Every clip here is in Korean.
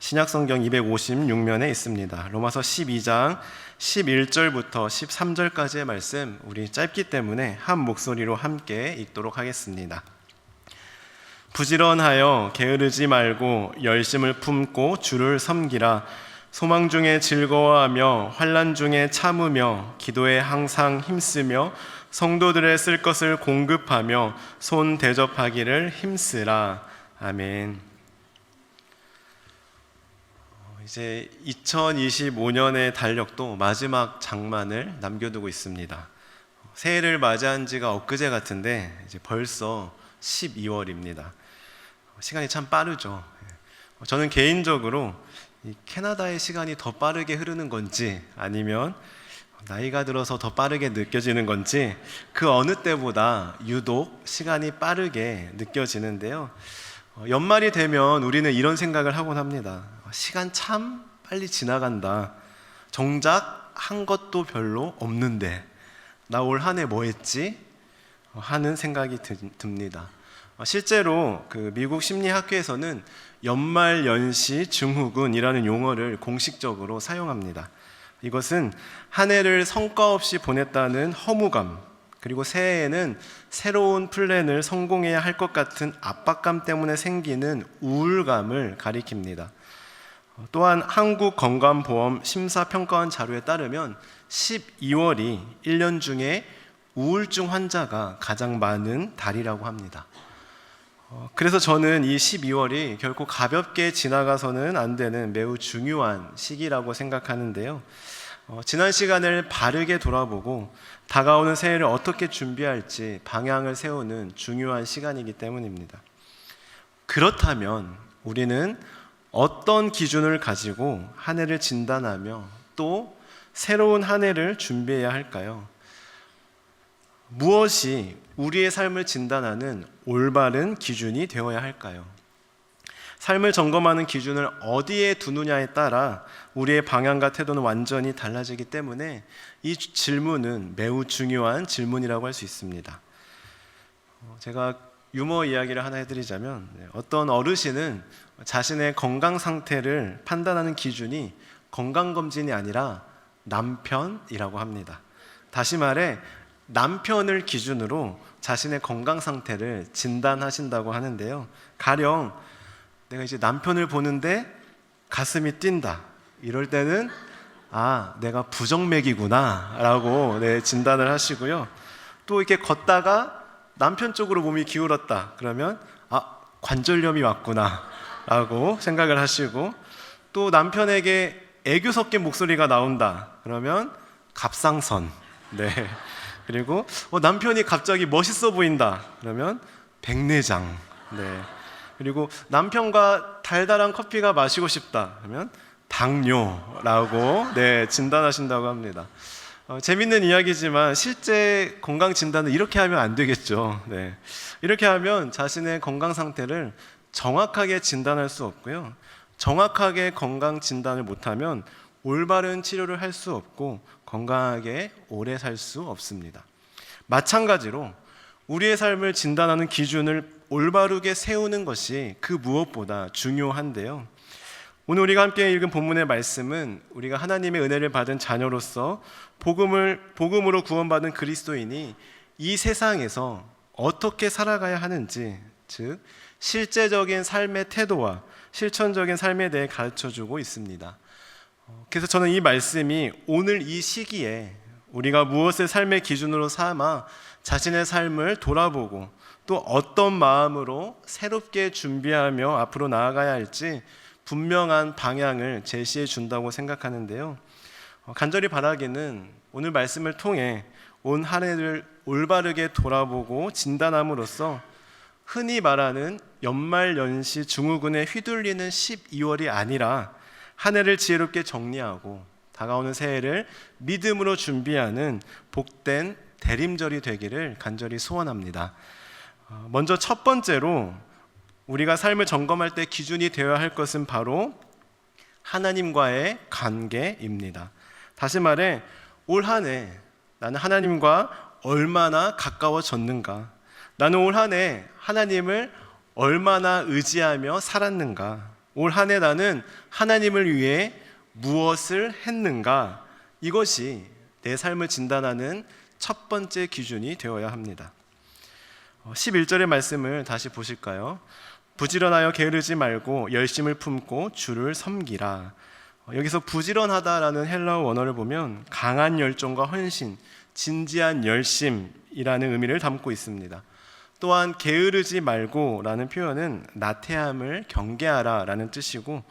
신약성경 256면에 있습니다. 로마서 12장 11절부터 13절까지의 말씀, 우리 짧기 때문에 한 목소리로 함께 읽도록 하겠습니다. 부지런하여 게으르지 말고 열심을 품고 주를 섬기라. 소망 중에 즐거워하며 환난 중에 참으며 기도에 항상 힘쓰며 성도들의 쓸 것을 공급하며 손 대접하기를 힘쓰라. 아멘. 이제 2025년의 달력도 마지막 장만을 남겨두고 있습니다. 새해를 맞이한 지가 엊그제 같은데 이제 벌써 12월입니다. 시간이 참 빠르죠. 저는 개인적으로 이 캐나다의 시간이 더 빠르게 흐르는 건지 아니면 나이가 들어서 더 빠르게 느껴지는 건지 그 어느 때보다 유독 시간이 빠르게 느껴지는데요. 연말이 되면 우리는 이런 생각을 하곤 합니다. 시간 참 빨리 지나간다. 정작 한 것도 별로 없는데 나 올 한 해 뭐 했지? 하는 생각이 듭니다. 실제로 그 미국 심리학회에서는 연말연시 증후군이라는 용어를 공식적으로 사용합니다. 이것은 한 해를 성과 없이 보냈다는 허무감, 그리고 새해에는 새로운 플랜을 성공해야 할 것 같은 압박감 때문에 생기는 우울감을 가리킵니다. 또한 한국건강보험 심사평가원 자료에 따르면 12월이 1년 중에 우울증 환자가 가장 많은 달이라고 합니다. 그래서 저는 이 12월이 결코 가볍게 지나가서는 안 되는 매우 중요한 시기라고 생각하는데요. 지난 시간을 바르게 돌아보고 다가오는 새해를 어떻게 준비할지 방향을 세우는 중요한 시간이기 때문입니다. 그렇다면 우리는 어떤 기준을 가지고 한 해를 진단하며 또 새로운 한 해를 준비해야 할까요? 무엇이 우리의 삶을 진단하는 올바른 기준이 되어야 할까요? 삶을 점검하는 기준을 어디에 두느냐에 따라 우리의 방향과 태도는 완전히 달라지기 때문에 이 질문은 매우 중요한 질문이라고 할 수 있습니다. 제가 유머 이야기를 하나 해드리자면, 어떤 어르신은 자신의 건강 상태를 판단하는 기준이 건강검진이 아니라 남편이라고 합니다. 다시 말해 남편을 기준으로 자신의 건강 상태를 진단하신다고 하는데요. 가령 내가 이제 남편을 보는데 가슴이 뛴다, 이럴 때는 내가 부정맥이구나 라고 진단을 하시고요. 또 이렇게 걷다가 남편 쪽으로 몸이 기울었다, 그러면 관절염이 왔구나 라고 생각을 하시고, 또 남편에게 애교 섞인 목소리가 나온다, 그러면 갑상선. 그리고 남편이 갑자기 멋있어 보인다, 그러면 백내장. 그리고 남편과 달달한 커피가 마시고 싶다, 그러면 당뇨라고 진단하신다고 합니다. 재밌는 이야기지만 실제 건강 진단은 이렇게 하면 안 되겠죠. 이렇게 하면 자신의 건강 상태를 정확하게 진단할 수 없고요. 정확하게 건강 진단을 못하면 올바른 치료를 할 수 없고 건강하게 오래 살 수 없습니다. 마찬가지로 우리의 삶을 진단하는 기준을 올바르게 세우는 것이 그 무엇보다 중요한데요. 오늘 우리가 함께 읽은 본문의 말씀은 우리가 하나님의 은혜를 받은 자녀로서 복음으로 구원받은 그리스도인이 이 세상에서 어떻게 살아가야 하는지, 즉 실제적인 삶의 태도와 실천적인 삶에 대해 가르쳐주고 있습니다. 그래서 저는 이 말씀이 오늘 이 시기에 우리가 무엇을 삶의 기준으로 삼아 자신의 삶을 돌아보고 또 어떤 마음으로 새롭게 준비하며 앞으로 나아가야 할지 분명한 방향을 제시해 준다고 생각하는데요. 간절히 바라기는 오늘 말씀을 통해 온 한 해를 올바르게 돌아보고 진단함으로써 흔히 말하는 연말연시 증후군에 휘둘리는 12월이 아니라 한 해를 지혜롭게 정리하고 다가오는 새해를 믿음으로 준비하는 복된 대림절이 되기를 간절히 소원합니다. 먼저 첫 번째로 우리가 삶을 점검할 때 기준이 되어야 할 것은 바로 하나님과의 관계입니다. 다시 말해 올 한 해 나는 하나님과 얼마나 가까워졌는가, 나는 올 한 해 하나님을 얼마나 의지하며 살았는가, 올 한 해 나는 하나님을 위해 무엇을 했는가? 이것이 내 삶을 진단하는 첫 번째 기준이 되어야 합니다. 11절의 말씀을 다시 보실까요? 부지런하여 게으르지 말고 열심을 품고 주를 섬기라. 여기서 부지런하다라는 헬라어 원어를 보면 강한 열정과 헌신, 진지한 열심이라는 의미를 담고 있습니다. 또한 게으르지 말고라는 표현은 나태함을 경계하라라는 뜻이고,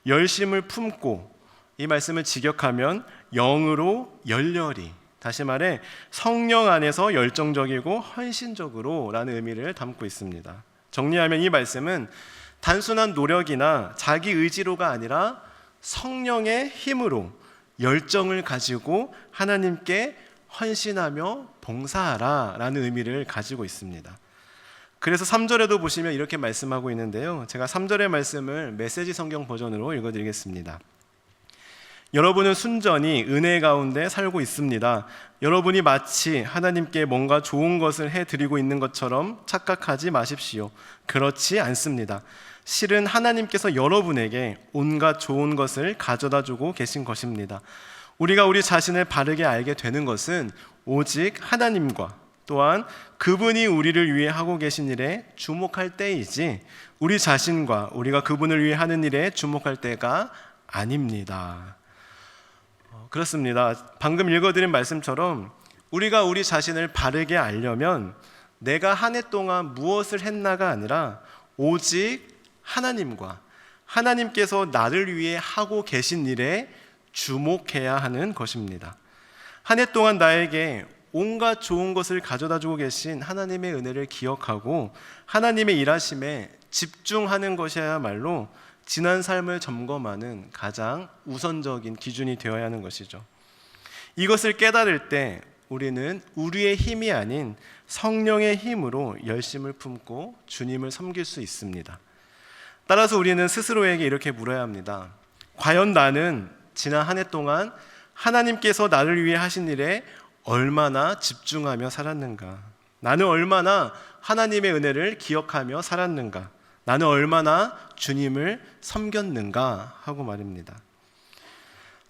열심을 품고 이 말씀을 직역하면 영으로 열렬히, 다시 말해 성령 안에서 열정적이고 헌신적으로라는 의미를 담고 있습니다. 정리하면 이 말씀은 단순한 노력이나 자기 의지로가 아니라 성령의 힘으로 열정을 가지고 하나님께 헌신하며 봉사하라 라는 의미를 가지고 있습니다. 그래서 3절에도 보시면 이렇게 말씀하고 있는데요, 제가 3절의 말씀을 메시지 성경 버전으로 읽어드리겠습니다. 여러분은 순전히 은혜 가운데 살고 있습니다. 여러분이 마치 하나님께 뭔가 좋은 것을 해드리고 있는 것처럼 착각하지 마십시오. 그렇지 않습니다. 실은 하나님께서 여러분에게 온갖 좋은 것을 가져다주고 계신 것입니다. 우리가 우리 자신을 바르게 알게 되는 것은 오직 하나님과 또한 그분이 우리를 위해 하고 계신 일에 주목할 때이지, 우리 자신과 우리가 그분을 위해 하는 일에 주목할 때가 아닙니다. 그렇습니다. 방금 읽어드린 말씀처럼 우리가 우리 자신을 바르게 알려면 내가 한 해 동안 무엇을 했나가 아니라 오직 하나님과 하나님께서 나를 위해 하고 계신 일에 주목해야 하는 것입니다. 한 해 동안 나에게 온갖 좋은 것을 가져다 주고 계신 하나님의 은혜를 기억하고 하나님의 일하심에 집중하는 것이야말로 지난 삶을 점검하는 가장 우선적인 기준이 되어야 하는 것이죠. 이것을 깨달을 때 우리는 우리의 힘이 아닌 성령의 힘으로 열심을 품고 주님을 섬길 수 있습니다. 따라서 우리는 스스로에게 이렇게 물어야 합니다. 과연 나는 지난 한 해 동안 하나님께서 나를 위해 하신 일에 얼마나 집중하며 살았는가? 나는 얼마나 하나님의 은혜를 기억하며 살았는가? 나는 얼마나 주님을 섬겼는가 하고 말입니다.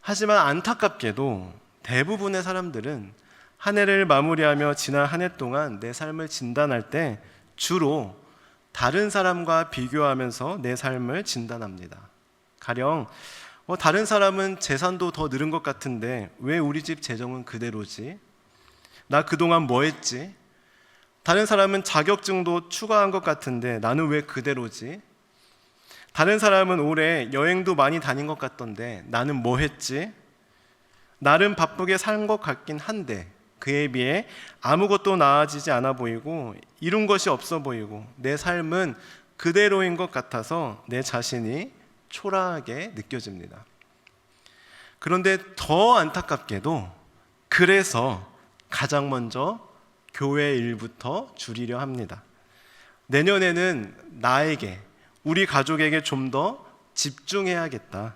하지만 안타깝게도 대부분의 사람들은 한 해를 마무리하며 지난 한 해 동안 내 삶을 진단할 때 주로 다른 사람과 비교하면서 내 삶을 진단합니다. 가령 다른 사람은 재산도 더 늘은 것 같은데 왜 우리 집 재정은 그대로지? 나 그동안 뭐 했지? 다른 사람은 자격증도 추가한 것 같은데 나는 왜 그대로지? 다른 사람은 올해 여행도 많이 다닌 것 같던데 나는 뭐 했지? 나름 바쁘게 산 것 같긴 한데 그에 비해 아무것도 나아지지 않아 보이고 이룬 것이 없어 보이고 내 삶은 그대로인 것 같아서 내 자신이 초라하게 느껴집니다. 그런데 더 안타깝게도 그래서 가장 먼저 교회 일부터 줄이려 합니다. 내년에는 나에게, 우리 가족에게 좀 더 집중해야겠다.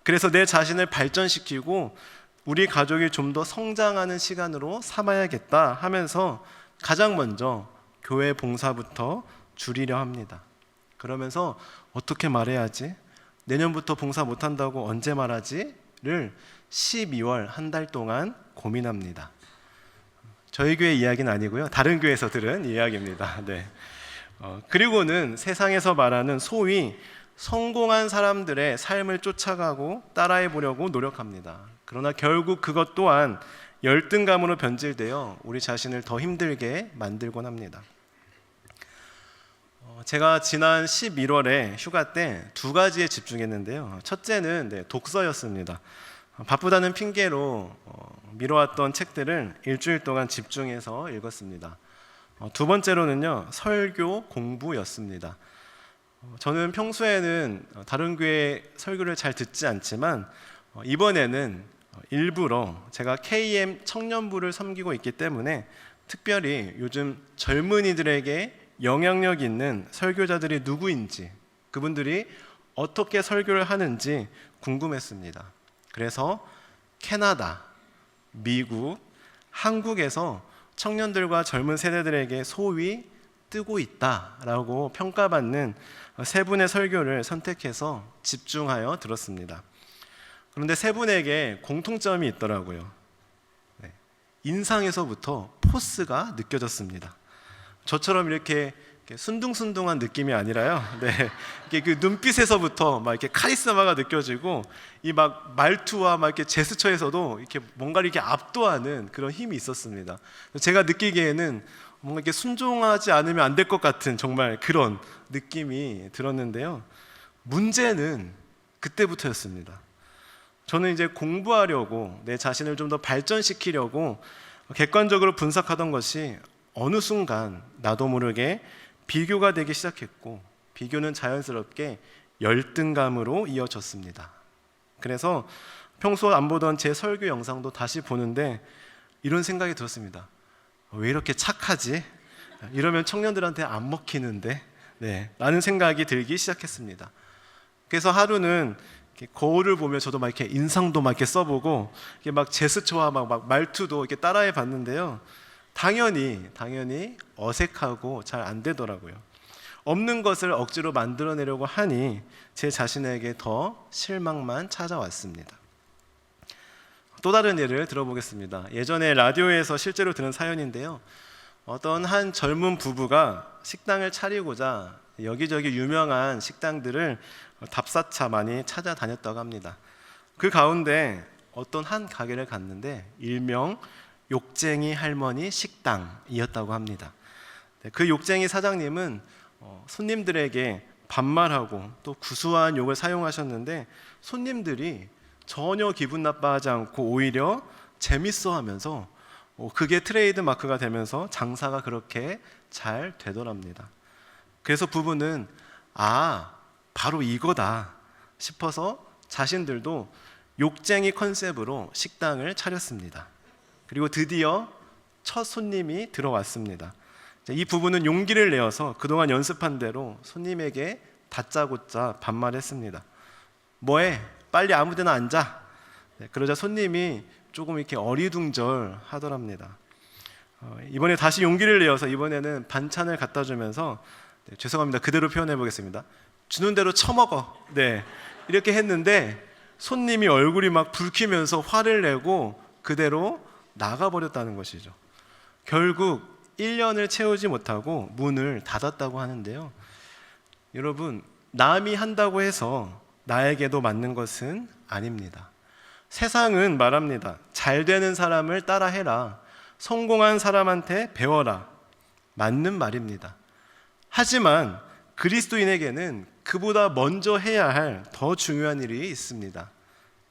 그래서 내 자신을 발전시키고 우리 가족이 좀 더 성장하는 시간으로 삼아야겠다 하면서 가장 먼저 교회 봉사부터 줄이려 합니다. 그러면서 어떻게 말해야지? 내년부터 봉사 못한다고 언제 말하지?를 12월 한 달 동안 고민합니다. 저희 교회 이야기는 아니고요, 다른 교회에서 들은 이야기입니다. 네. 그리고는 세상에서 말하는 소위 성공한 사람들의 삶을 쫓아가고 따라해 보려고 노력합니다. 그러나 결국 그것 또한 열등감으로 변질되어 우리 자신을 더 힘들게 만들곤 합니다. 제가 지난 11월에 휴가 때 두 가지에 집중했는데요. 첫째는 독서였습니다. 바쁘다는 핑계로 미뤄왔던 책들을 일주일 동안 집중해서 읽었습니다. 두 번째로는요, 설교 공부였습니다. 저는 평소에는 다른 교회 설교를 잘 듣지 않지만 이번에는 일부러 제가 KM 청년부를 섬기고 있기 때문에 특별히 요즘 젊은이들에게 영향력 있는 설교자들이 누구인지, 그분들이 어떻게 설교를 하는지 궁금했습니다. 그래서 캐나다, 미국, 한국에서 청년들과 젊은 세대들에게 소위 뜨고 있다라고 평가받는 세 분의 설교를 선택해서 집중하여 들었습니다. 그런데 세 분에게 공통점이 있더라고요. 인상에서부터 포스가 느껴졌습니다. 저처럼 이렇게 순둥순둥한 느낌이 아니라요. 이게 그 눈빛에서부터 막 이렇게 카리스마가 느껴지고 이 막 말투와 막 이렇게 제스처에서도 이렇게 뭔가 이렇게 압도하는 그런 힘이 있었습니다. 제가 느끼기에는 뭔가 이렇게 순종하지 않으면 안 될 것 같은 정말 그런 느낌이 들었는데요. 문제는 그때부터였습니다. 저는 이제 공부하려고 내 자신을 좀 더 발전시키려고 객관적으로 분석하던 것이 어느 순간 나도 모르게 비교가 되기 시작했고 비교는 자연스럽게 열등감으로 이어졌습니다. 그래서 평소 안 보던 제 설교 영상도 다시 보는데 이런 생각이 들었습니다. 왜 이렇게 착하지? 이러면 청년들한테 안 먹히는데 라는 생각이 들기 시작했습니다. 그래서 하루는 이렇게 거울을 보면 저도 막 이렇게 인상도 막 이렇게 써보고 이렇게 막 제스처와 막 말투도 이렇게 따라해 봤는데요. 당연히 어색하고 잘 안 되더라고요. 없는 것을 억지로 만들어내려고 하니 제 자신에게 더 실망만 찾아왔습니다. 또 다른 예를 들어보겠습니다. 예전에 라디오에서 실제로 들은 사연인데요. 어떤 한 젊은 부부가 식당을 차리고자 여기저기 유명한 식당들을 답사차 많이 찾아다녔다고 합니다. 그 가운데 어떤 한 가게를 갔는데 일명 욕쟁이 할머니 식당이었다고 합니다. 그 욕쟁이 사장님은 손님들에게 반말하고 또 구수한 욕을 사용하셨는데 손님들이 전혀 기분 나빠하지 않고 오히려 재밌어하면서 그게 트레이드 마크가 되면서 장사가 그렇게 잘 되더랍니다. 그래서 부부는 바로 이거다 싶어서 자신들도 욕쟁이 컨셉으로 식당을 차렸습니다. 그리고 드디어 첫 손님이 들어왔습니다. 이 부부는 용기를 내어서 그동안 연습한 대로 손님에게 다짜고짜 반말했습니다. 뭐해? 빨리 아무데나 앉아. 그러자 손님이 조금 이렇게 어리둥절 하더랍니다. 이번에 다시 용기를 내어서 이번에는 반찬을 갖다 주면서 죄송합니다. 그대로 표현해 보겠습니다. 주는 대로 처먹어. 이렇게 했는데 손님이 얼굴이 막 붉히면서 화를 내고 그대로 나가버렸다는 것이죠. 결국 1년을 채우지 못하고 문을 닫았다고 하는데요. 여러분, 남이 한다고 해서 나에게도 맞는 것은 아닙니다. 세상은 말합니다. 잘 되는 사람을 따라해라. 성공한 사람한테 배워라. 맞는 말입니다. 하지만 그리스도인에게는 그보다 먼저 해야 할 더 중요한 일이 있습니다.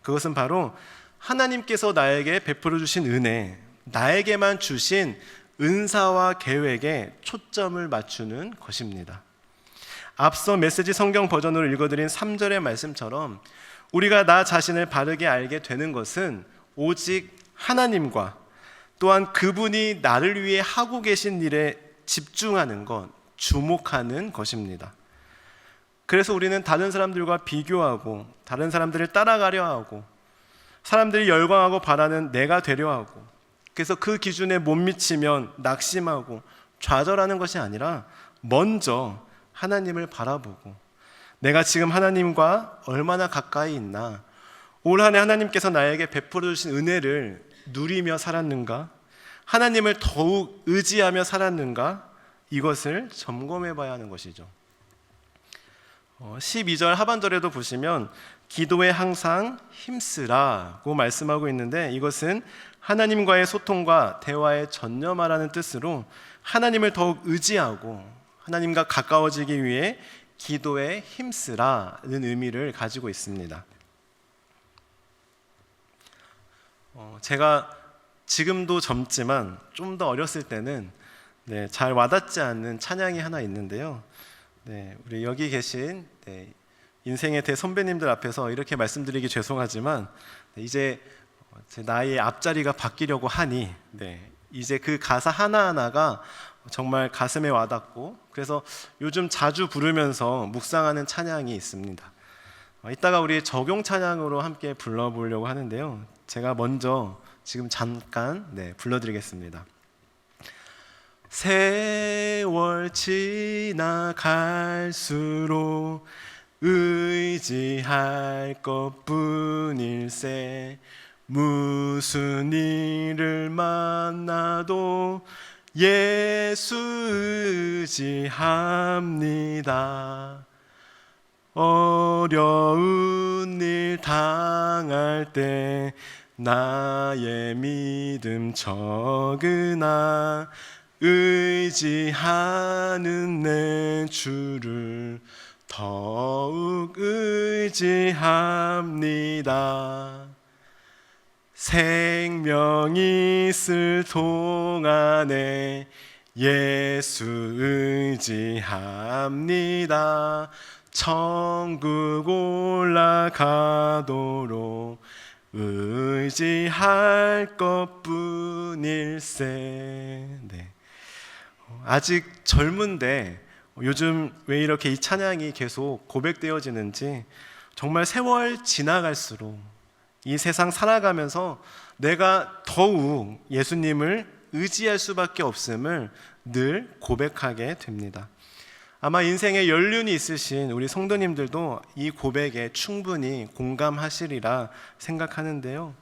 그것은 바로 하나님께서 나에게 베풀어 주신 은혜, 나에게만 주신 은사와 계획에 초점을 맞추는 것입니다. 앞서 메시지 성경 버전으로 읽어드린 3절의 말씀처럼 우리가 나 자신을 바르게 알게 되는 것은 오직 하나님과 또한 그분이 나를 위해 하고 계신 일에 집중하는 것, 주목하는 것입니다. 그래서 우리는 다른 사람들과 비교하고 다른 사람들을 따라가려 하고 사람들이 열광하고 바라는 내가 되려 하고 그래서 그 기준에 못 미치면 낙심하고 좌절하는 것이 아니라 먼저 하나님을 바라보고 내가 지금 하나님과 얼마나 가까이 있나, 올 한 해 하나님께서 나에게 베풀어 주신 은혜를 누리며 살았는가, 하나님을 더욱 의지하며 살았는가, 이것을 점검해 봐야 하는 것이죠. 12절 하반절에도 보시면 기도에 항상 힘쓰라고 말씀하고 있는데 이것은 하나님과의 소통과 대화에 전념하라는 뜻으로 하나님을 더욱 의지하고 하나님과 가까워지기 위해 기도에 힘쓰라는 의미를 가지고 있습니다. 제가 지금도 젊지만 좀 더 어렸을 때는 잘 와닿지 않는 찬양이 하나 있는데요. 우리 여기 계신 인생의 대선배님들 앞에서 이렇게 말씀드리기 죄송하지만 이제 제 나이의 앞자리가 바뀌려고 하니 이제 그 가사 하나하나가 정말 가슴에 와닿고 그래서 요즘 자주 부르면서 묵상하는 찬양이 있습니다. 이따가 우리 적용 찬양으로 함께 불러보려고 하는데요. 제가 먼저 지금 잠깐 불러드리겠습니다. 세월 지나갈수록 의지할 것뿐일세. 무슨 일을 만나도 예수 의지합니다. 어려운 일 당할 때 나의 믿음 적으나 의지하는 내 주를 더욱 의지합니다. 생명 있을 동안에 예수 의지합니다. 천국 올라가도록 의지할 것뿐일세. 네. 아직 젊은데 요즘 왜 이렇게 이 찬양이 계속 고백되어지는지, 정말 세월 지나갈수록 이 세상 살아가면서 내가 더욱 예수님을 의지할 수밖에 없음을 늘 고백하게 됩니다. 아마 인생에 연륜이 있으신 우리 성도님들도 이 고백에 충분히 공감하시리라 생각하는데요.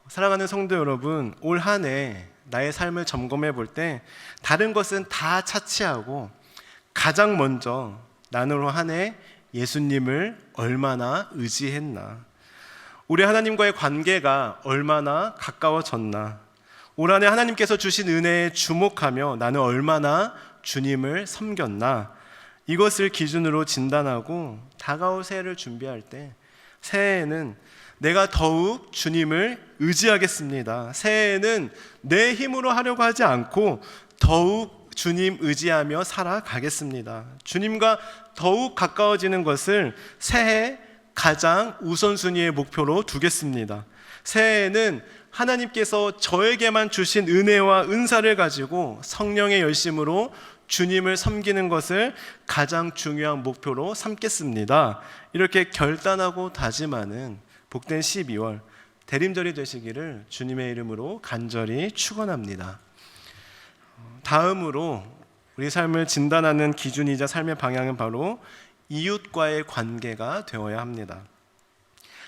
사랑하는 성도 여러분, 올 한 해 나의 삶을 점검해 볼 때 다른 것은 다 차치하고 가장 먼저 나는 올 한 해 예수님을 얼마나 의지했나, 우리 하나님과의 관계가 얼마나 가까워졌나, 올 한 해 하나님께서 주신 은혜에 주목하며 나는 얼마나 주님을 섬겼나, 이것을 기준으로 진단하고 다가올 새해를 준비할 때, 새해에는 내가 더욱 주님을 의지하겠습니다. 새해에는 내 힘으로 하려고 하지 않고 더욱 주님 의지하며 살아가겠습니다. 주님과 더욱 가까워지는 것을 새해 가장 우선순위의 목표로 두겠습니다. 새해에는 하나님께서 저에게만 주신 은혜와 은사를 가지고 성령의 열심으로 주님을 섬기는 것을 가장 중요한 목표로 삼겠습니다. 이렇게 결단하고 다짐하는 복된 12월 대림절이 되시기를 주님의 이름으로 간절히 축원합니다. 다음으로 우리 삶을 진단하는 기준이자 삶의 방향은 바로 이웃과의 관계가 되어야 합니다.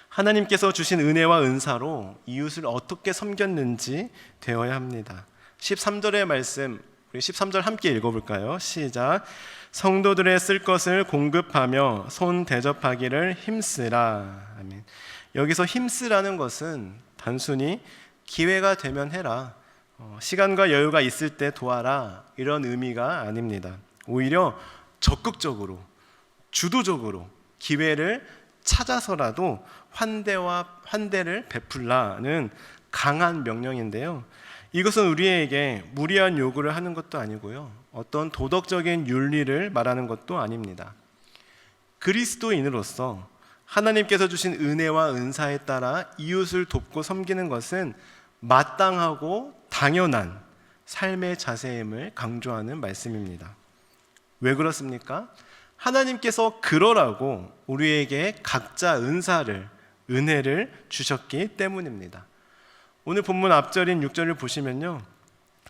하나님께서 주신 은혜와 은사로 이웃을 어떻게 섬겼는지 되어야 합니다. 13절의 말씀, 우리 13절 함께 읽어볼까요? 시작. 성도들의 쓸 것을 공급하며 손 대접하기를 힘쓰라. 아멘. 여기서 힘쓰라는 것은 단순히 기회가 되면 해라, 시간과 여유가 있을 때 도와라, 이런 의미가 아닙니다. 오히려 적극적으로, 주도적으로 기회를 찾아서라도 환대를 베풀라는 강한 명령인데요. 이것은 우리에게 무리한 요구를 하는 것도 아니고요, 어떤 도덕적인 윤리를 말하는 것도 아닙니다. 그리스도인으로서 하나님께서 주신 은혜와 은사에 따라 이웃을 돕고 섬기는 것은 마땅하고 당연한 삶의 자세임을 강조하는 말씀입니다. 왜 그렇습니까? 하나님께서 그러라고 우리에게 각자 은혜를 주셨기 때문입니다. 오늘 본문 앞절인 6절을 보시면요,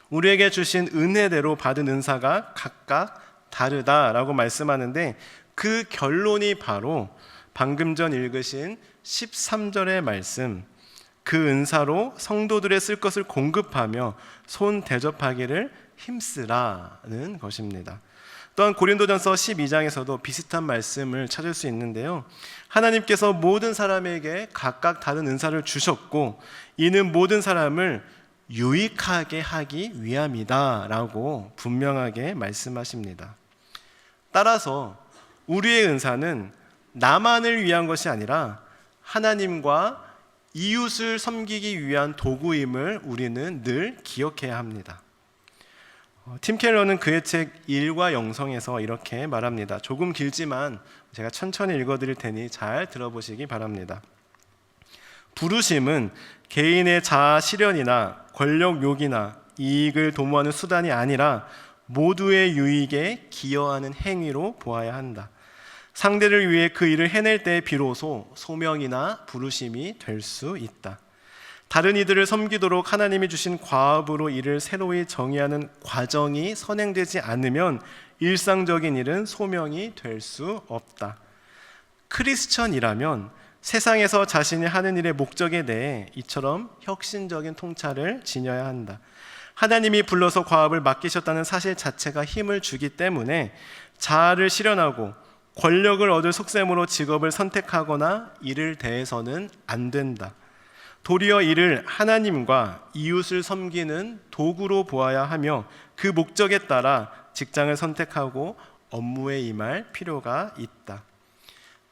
우리에게 주신 은혜대로 받은 은사가 각각 다르다라고 말씀하는데, 그 결론이 바로 방금 전 읽으신 13절의 말씀, 그 은사로 성도들의 쓸 것을 공급하며 손 대접하기를 힘쓰라는 것입니다. 또한 고린도전서 12장에서도 비슷한 말씀을 찾을 수 있는데요, 하나님께서 모든 사람에게 각각 다른 은사를 주셨고 이는 모든 사람을 유익하게 하기 위함이다 라고 분명하게 말씀하십니다. 따라서 우리의 은사는 나만을 위한 것이 아니라 하나님과 이웃을 섬기기 위한 도구임을 우리는 늘 기억해야 합니다. 팀 켈러는 그의 책 일과 영성에서 이렇게 말합니다. 조금 길지만 제가 천천히 읽어드릴 테니 잘 들어보시기 바랍니다. 부르심은 개인의 자아 실현이나 권력 욕이나 이익을 도모하는 수단이 아니라 모두의 유익에 기여하는 행위로 보아야 한다. 상대를 위해 그 일을 해낼 때 비로소 소명이나 부르심이 될 수 있다. 다른 이들을 섬기도록 하나님이 주신 과업으로 이를 새로이 정의하는 과정이 선행되지 않으면 일상적인 일은 소명이 될 수 없다. 크리스천이라면 세상에서 자신이 하는 일의 목적에 대해 이처럼 혁신적인 통찰을 지녀야 한다. 하나님이 불러서 과업을 맡기셨다는 사실 자체가 힘을 주기 때문에 자아를 실현하고 권력을 얻을 속셈으로 직업을 선택하거나 이를 대해서는 안 된다. 도리어 이를 하나님과 이웃을 섬기는 도구로 보아야 하며 그 목적에 따라 직장을 선택하고 업무에 임할 필요가 있다.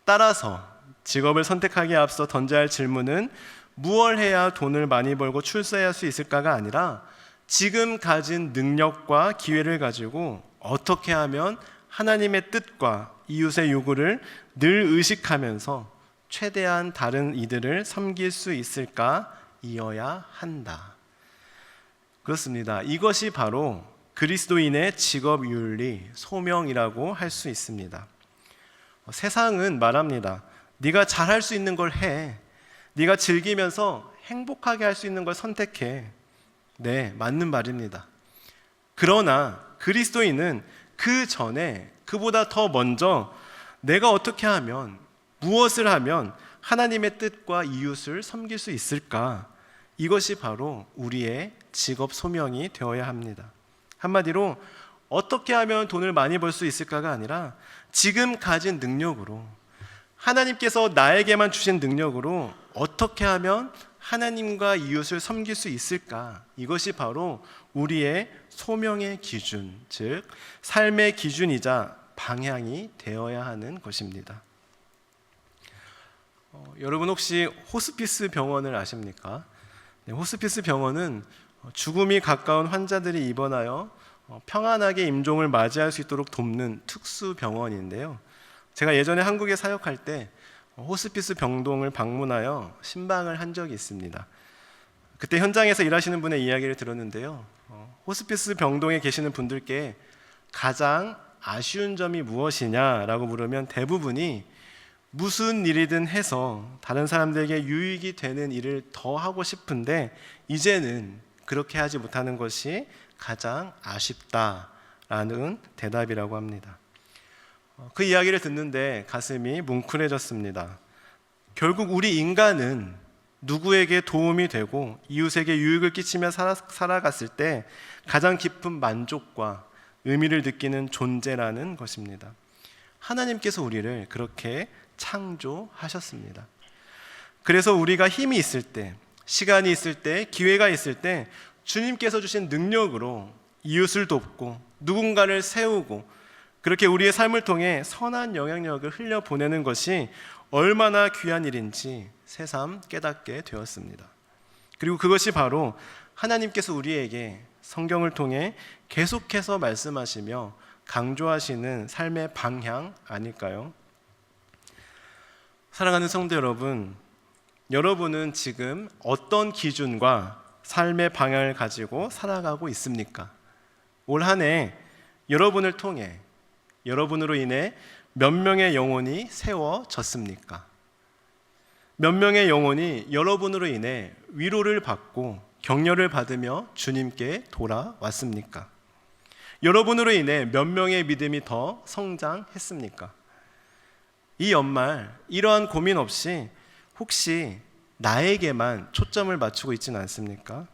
따라서 직업을 선택하기에 앞서 던져야 할 질문은 무엇을 해야 돈을 많이 벌고 출세할 수 있을까가 아니라 지금 가진 능력과 기회를 가지고 어떻게 하면 하나님의 뜻과 이웃의 요구를 늘 의식하면서 최대한 다른 이들을 섬길 수 있을까이어야 한다. 그렇습니다. 이것이 바로 그리스도인의 직업윤리, 소명이라고 할 수 있습니다. 세상은 말합니다. 네가 잘할 수 있는 걸 해. 네가 즐기면서 행복하게 할 수 있는 걸 선택해. 네, 맞는 말입니다. 그러나 그리스도인은 그 전에 그보다 더 먼저 내가 어떻게 하면, 무엇을 하면 하나님의 뜻과 이웃을 섬길 수 있을까? 이것이 바로 우리의 직업 소명이 되어야 합니다. 한마디로 어떻게 하면 돈을 많이 벌 수 있을까가 아니라 지금 가진 능력으로, 하나님께서 나에게만 주신 능력으로 어떻게 하면 하나님과 이웃을 섬길 수 있을까? 이것이 바로 우리의 소명의 기준, 즉 삶의 기준이자 방향이 되어야 하는 것입니다. 여러분 혹시 호스피스 병원을 아십니까? 네, 호스피스 병원은 죽음이 가까운 환자들이 입원하여 평안하게 임종을 맞이할 수 있도록 돕는 특수 병원인데요. 제가 예전에 한국에 사역할 때 호스피스 병동을 방문하여 신방을 한 적이 있습니다. 그때 현장에서 일하시는 분의 이야기를 들었는데요. 호스피스 병동에 계시는 분들께 가장 아쉬운 점이 무엇이냐라고 물으면 대부분이 무슨 일이든 해서 다른 사람들에게 유익이 되는 일을 더 하고 싶은데 이제는 그렇게 하지 못하는 것이 가장 아쉽다라는 대답이라고 합니다. 그 이야기를 듣는데 가슴이 뭉클해졌습니다. 결국 우리 인간은 누구에게 도움이 되고 이웃에게 유익을 끼치며 살아갔을 때 가장 깊은 만족과 의미를 느끼는 존재라는 것입니다. 하나님께서 우리를 그렇게 창조하셨습니다. 그래서 우리가 힘이 있을 때, 시간이 있을 때, 기회가 있을 때 주님께서 주신 능력으로 이웃을 돕고 누군가를 세우고 그렇게 우리의 삶을 통해 선한 영향력을 흘려보내는 것이 얼마나 귀한 일인지 새삼 깨닫게 되었습니다. 그리고 그것이 바로 하나님께서 우리에게 성경을 통해 계속해서 말씀하시며 강조하시는 삶의 방향 아닐까요? 사랑하는 성도 여러분, 여러분은 지금 어떤 기준과 삶의 방향을 가지고 살아가고 있습니까? 올 한 해 여러분을 통해, 여러분으로 인해 몇 명의 영혼이 세워졌습니까? 몇 명의 영혼이 여러분으로 인해 위로를 받고 격려를 받으며 주님께 돌아왔습니까? 여러분으로 인해 몇 명의 믿음이 더 성장했습니까? 이 연말 이러한 고민 없이 혹시 나에게만 초점을 맞추고 있지는 않습니까?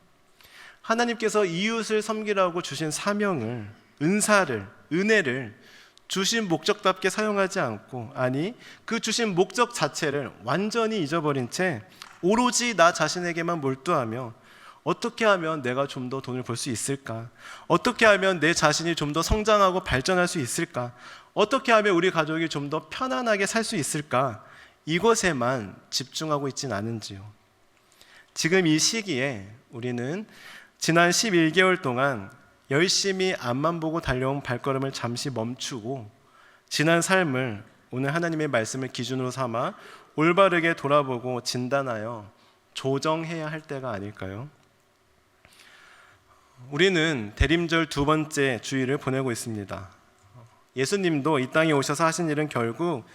하나님께서 이웃을 섬기라고 주신 사명을, 은사를, 은혜를 주신 목적답게 사용하지 않고, 아니 그 주신 목적 자체를 완전히 잊어버린 채 오로지 나 자신에게만 몰두하며 어떻게 하면 내가 좀 더 돈을 벌 수 있을까? 어떻게 하면 내 자신이 좀 더 성장하고 발전할 수 있을까? 어떻게 하면 우리 가족이 좀 더 편안하게 살 수 있을까? 이것에만 집중하고 있진 않은지요. 지금 이 시기에 우리는 지난 11개월 동안 열심히 앞만 보고 달려온 발걸음을 잠시 멈추고 지난 삶을 오늘 하나님의 말씀을 기준으로 삼아 올바르게 돌아보고 진단하여 조정해야 할 때가 아닐까요? 우리는 대림절 두 번째 주일을 보내고 있습니다. 예수님도 이 땅에 오셔서 하신 일은 결국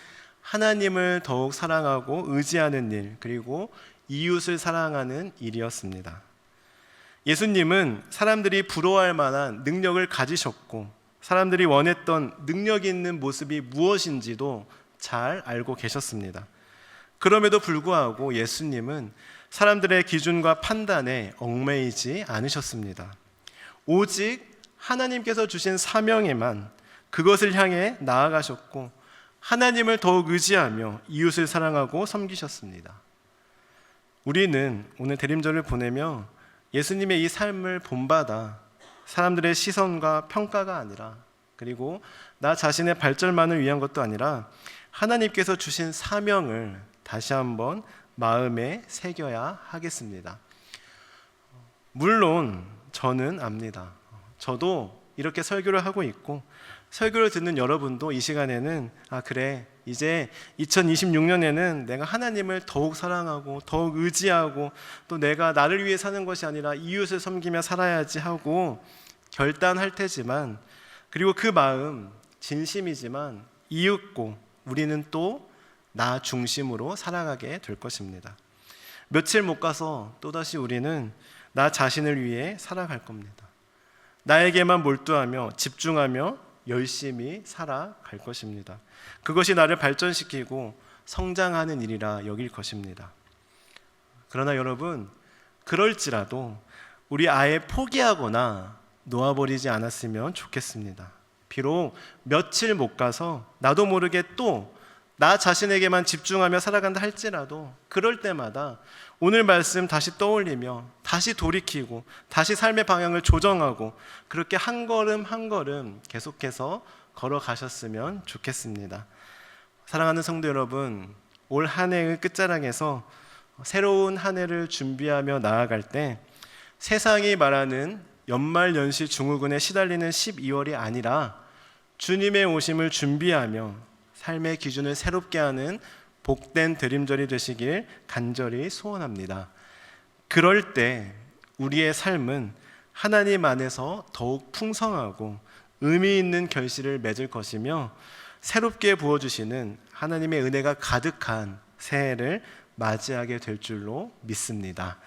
하나님을 더욱 사랑하고 의지하는 일, 그리고 이웃을 사랑하는 일이었습니다. 예수님은 사람들이 부러워할 만한 능력을 가지셨고 사람들이 원했던 능력 있는 모습이 무엇인지도 잘 알고 계셨습니다. 그럼에도 불구하고 예수님은 사람들의 기준과 판단에 얽매이지 않으셨습니다. 오직 하나님께서 주신 사명에만 그것을 향해 나아가셨고 하나님을 더욱 의지하며 이웃을 사랑하고 섬기셨습니다. 우리는 오늘 대림절을 보내며 예수님의 이 삶을 본받아 사람들의 시선과 평가가 아니라 그리고 나 자신의 발전만을 위한 것도 아니라 하나님께서 주신 사명을 다시 한번 마음에 새겨야 하겠습니다. 물론 저는 압니다. 저도 이렇게 설교를 하고 있고 설교를 듣는 여러분도 이 시간에는 그래 이제 2026년에는 내가 하나님을 더욱 사랑하고 더욱 의지하고 또 내가 나를 위해 사는 것이 아니라 이웃을 섬기며 살아야지 하고 결단할 테지만 그리고 그 마음 진심이지만 이윽고 우리는 또 나 중심으로 살아가게 될 것입니다. 며칠 못 가서 또다시 우리는 나 자신을 위해 살아갈 겁니다. 나에게만 몰두하며 집중하며 열심히 살아갈 것입니다. 그것이 나를 발전시키고 성장하는 일이라 여길 것입니다. 그러나 여러분, 그럴지라도 우리 아예 포기하거나 놓아버리지 않았으면 좋겠습니다. 비록 며칠 못 가서 나도 모르게 또 나 자신에게만 집중하며 살아간다 할지라도 그럴 때마다 오늘 말씀 다시 떠올리며 다시 돌이키고 다시 삶의 방향을 조정하고 그렇게 한 걸음 한 걸음 계속해서 걸어가셨으면 좋겠습니다. 사랑하는 성도 여러분, 올 한 해의 끝자락에서 새로운 한 해를 준비하며 나아갈 때 세상이 말하는 연말연시 증후군에 시달리는 12월이 아니라 주님의 오심을 준비하며 삶의 기준을 새롭게 하는 복된 대림절이 되시길 간절히 소원합니다. 그럴 때 우리의 삶은 하나님 안에서 더욱 풍성하고 의미 있는 결실을 맺을 것이며 새롭게 부어주시는 하나님의 은혜가 가득한 새해를 맞이하게 될 줄로 믿습니다.